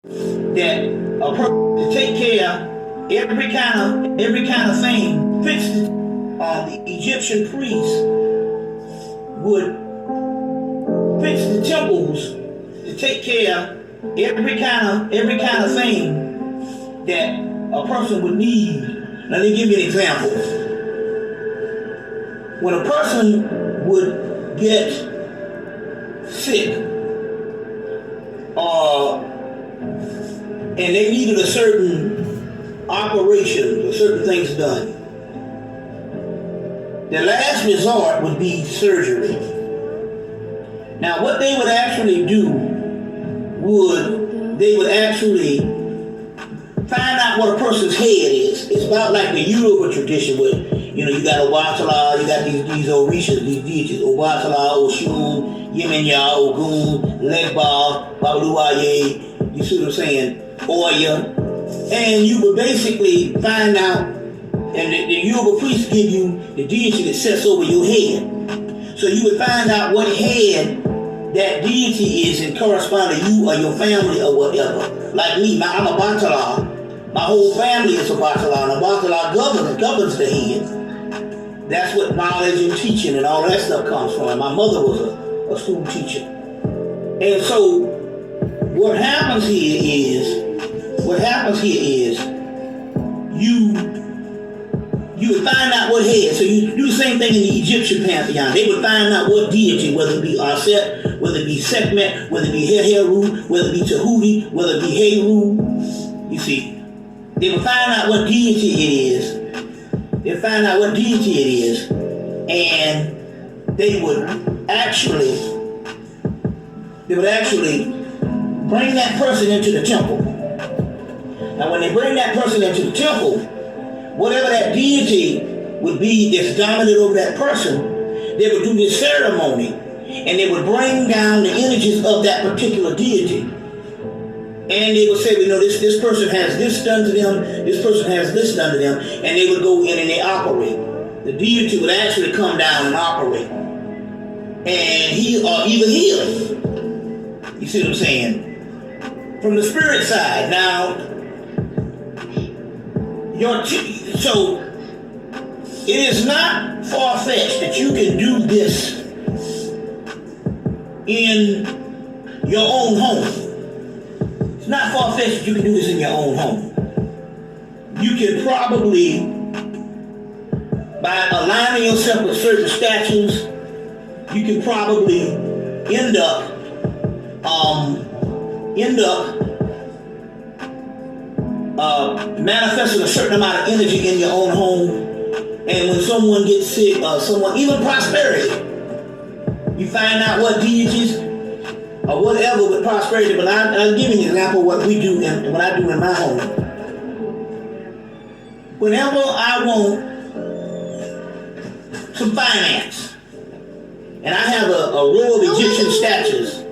that a person to take care of every kind of thing. Fixed the Egyptian priests would fix the temples to take care of every kind of thing that a person would need. Let me give you an example. When a person would get sick, and they needed a certain operation or certain things done, the last resort would be surgery. Now, what they would actually do they would actually find out what a person's head is. It's about like the Yoruba tradition where, you got Obatala, you got these Orishas, these deities, Obatala, Oshun, Yemenya, Ogun, Legba, Babaluaye, you see what I'm saying, Oya. And you would basically find out, and the Yoruba priests give you the deity that sits over your head. So you would find out what head that deity is and correspond to you or your family or whatever. Like me, I'm a Batala. My whole family is a Batala, and a Batala governs the head. That's what knowledge and teaching and all that stuff comes from. And my mother was a school teacher. And so what happens here is you would find out what head. So you do the same thing in the Egyptian pantheon. They would find out what deity, whether it be Aset, whether it be Sekhmet, whether it be Heru, whether it be Tahuti, whether it be Heru. You see, they would find out what deity it is. They'd find out what deity it is, and they would actually bring that person into the temple. Now, when they bring that person into the temple, whatever that deity would be that's dominant over that person, they would do this ceremony, and they would bring down the energies of that particular deity. And they would say, this person has this done to them, this person has this done to them, and they would go in and they operate. The deity would actually come down and operate. And even heal. You see what I'm saying? From the spirit side. Now, so it is not far-fetched that you can do this in your own home. It's not far-fetched that you can do this in your own home. You can probably, by aligning yourself with certain statues, you can probably end up manifesting a certain amount of energy in your own home. And when someone gets sick, even prosperity, you find out what deities or whatever with prosperity. But I'll give you an example of what we do and what I do in my home. Whenever I want some finance, and I have a row of Egyptian statues,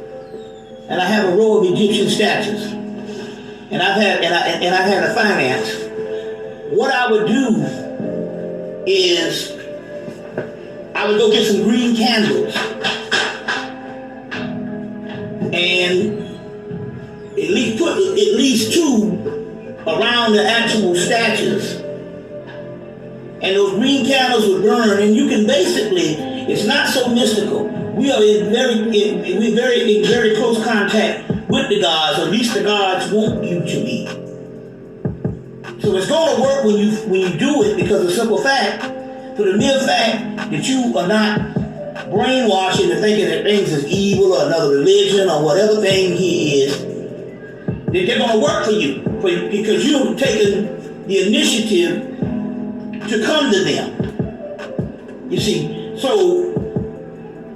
and I've had a finance. What I would do is I would go get some green candles and at least put at least two around the actual statues, and those green candles would burn. And you can basically, it's not so mystical. We are in very close contact with the gods, or at least the gods want you to be. So it's going to work when you do it, because of the simple fact, for the mere fact that you are not brainwashing and thinking that things is evil or another religion or whatever thing he is, that they're going to work for you because you've taken the initiative to come to them. You see, so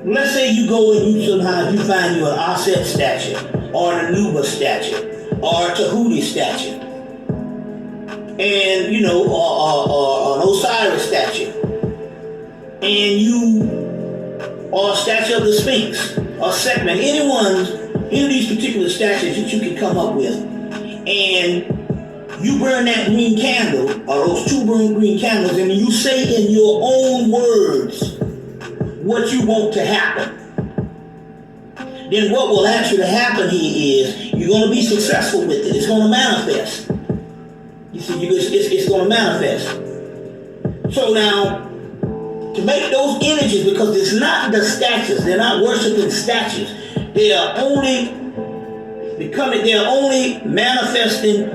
let's say you go and you find you an Aset statue, or an Anubis statue, or a Tahuti statue, and or an Osiris statue, or a statue of the Sphinx, or Sekhmet, any of these particular statues that you can come up with, and you burn that green candle, or those two green candles, and you say in your own words what you want to happen. then what will actually happen here is you're going to be successful with it. It's going to manifest. You see, it's going to manifest. So now, to make those images, because it's not the statues, they're not worshiping statues. They are only manifesting.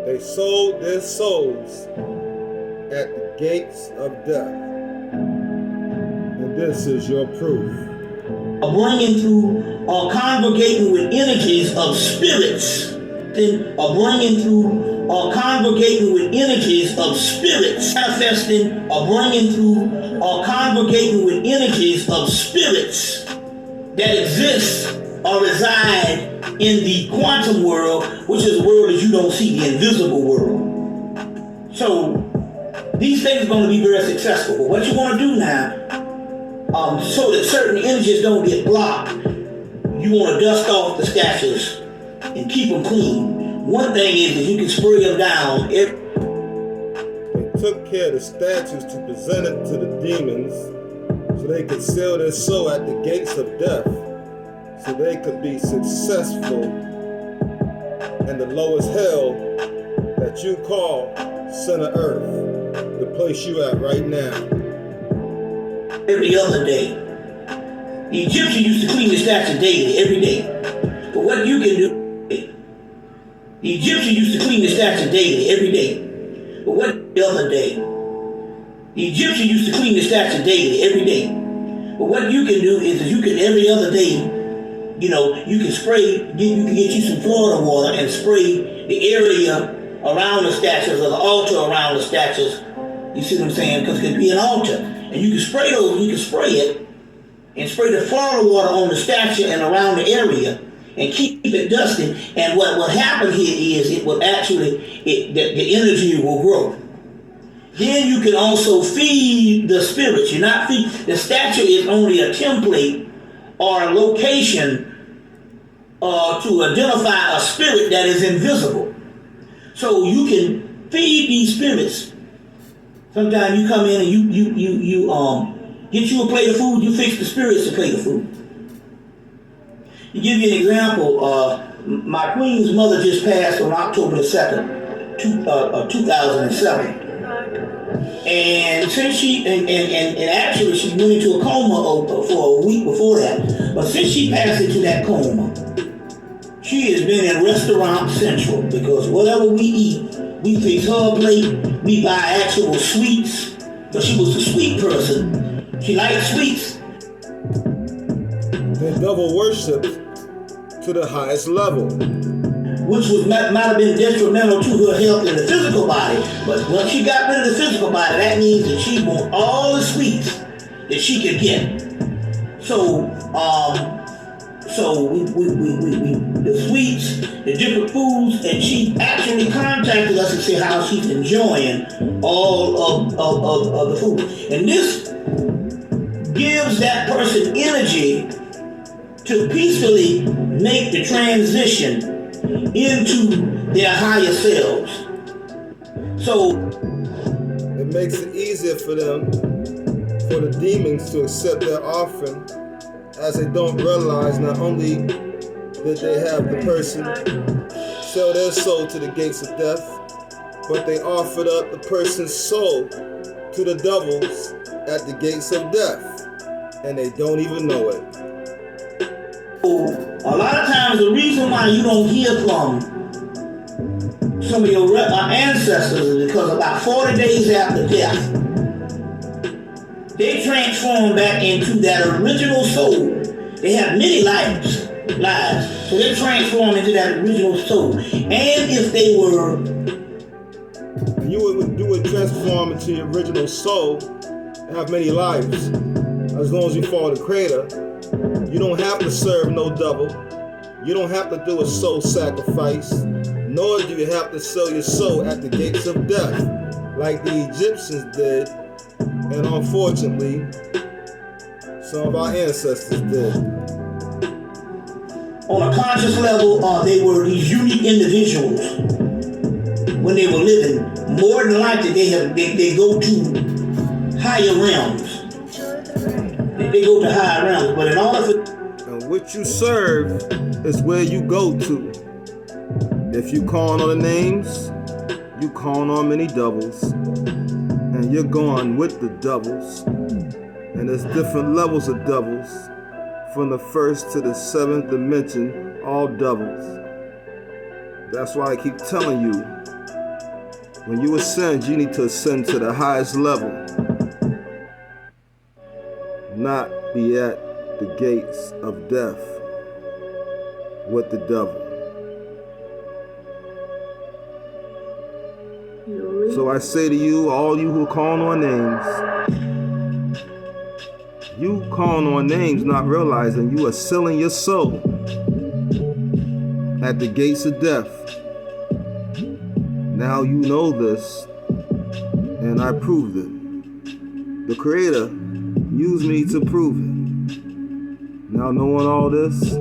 They sold their souls at the gates of death. And this is your proof. Bringing through or congregating with energies of spirits. Bringing through or congregating with energies of spirits. Manifesting or bringing through or congregating with energies of spirits that exist or reside in the quantum world, which is a world that you don't see, the invisible world. So these things are going to be very successful. But what you want to do now, so that certain energies don't get blocked, you want to dust off the statues and keep them clean. One thing is that you can spray them down. They took care of the statues to present it to the demons so they could sell their soul at the gates of death, so they could be successful in the lowest hell that you call center earth, the place you at right now. Every other day. The Egyptians used to clean the statue daily, every day. But what you can do, the Egyptians used to clean the statue daily, every day. But what the other day? The Egyptians used to clean the statue daily, every day. But what you can do is you can every other day, you can spray, you can get you some Florida water and spray the area around the statues or the altar around the statues. You see what I'm saying? Because it could be an altar. And you can spray those, you can spray it and spray the Florida water on the statue and around the area and keep it dusty. And what will happen here is it will actually, the energy will grow. Then you can also feed the spirits. You're not feed, the statue is only a template or a location to identify a spirit that is invisible. So you can feed these spirits. Sometimes you come in and you get you a plate of food, you fix the spirits a plate of food. To give you an example, my queen's mother just passed on October the 2nd, 2007. And since and actually she went into a coma for a week before that, but since she passed into that coma, she has been in Restaurant Central, because whatever we eat, we fix her plate, we buy actual sweets, but she was a sweet person. She liked sweets. They double worship to the highest level, which might have been detrimental to her health in the physical body. But once she got rid of the physical body, that means that she wants all the sweets that she could get. So we the sweets, the different foods, and she actually contacted us and said how she's enjoying all of the food. And this gives that person energy to peacefully make the transition into their higher selves. So it makes it easier for them, for the demons to accept their offering, as they don't realize not only did they have the person sell their soul to the gates of death, but they offered up the person's soul to the devils at the gates of death, and they don't even know it. A lot of times the reason why you don't hear from some of your ancestors is because about 40 days after death, they transform back into that original soul. They have many lives, so they transform into that original soul. And if they were... You would transform into your original soul and have many lives. As long as you follow the Creator, you don't have to serve no devil. You don't have to do a soul sacrifice, nor do you have to sell your soul at the gates of death, like the Egyptians did, and unfortunately, some of our ancestors did. On a conscious level, they were these unique individuals. When they were living, more than likely they go to higher realms. They go to higher realms, but in order for... And what you serve is where you go to. If you calling on the names, you calling on many devils, and you're going with the devils. And there's different levels of devils, from the first to the seventh dimension, all devils. That's why I keep telling you, when you ascend, you need to ascend to the highest level, not be at the gates of death with the devil. So I say to you, all you who calling on names, you calling on names not realizing you are selling your soul at the gates of death. Now you know this, and I proved it. The Creator used me to prove it. Now knowing all this,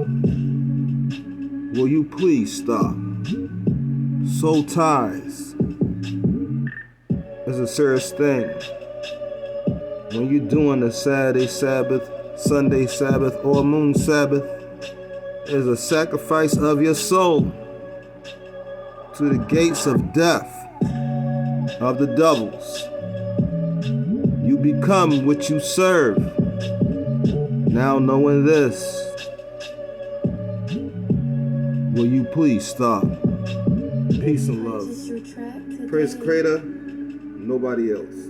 will you please stop? Soul ties is a serious thing. When you're doing the Saturday Sabbath, Sunday Sabbath, or Moon Sabbath, is a sacrifice of your soul to the gates of death, of the devils. You become what you serve. Now knowing this, will you please stop? Peace and love. Praise the Creator, nobody else.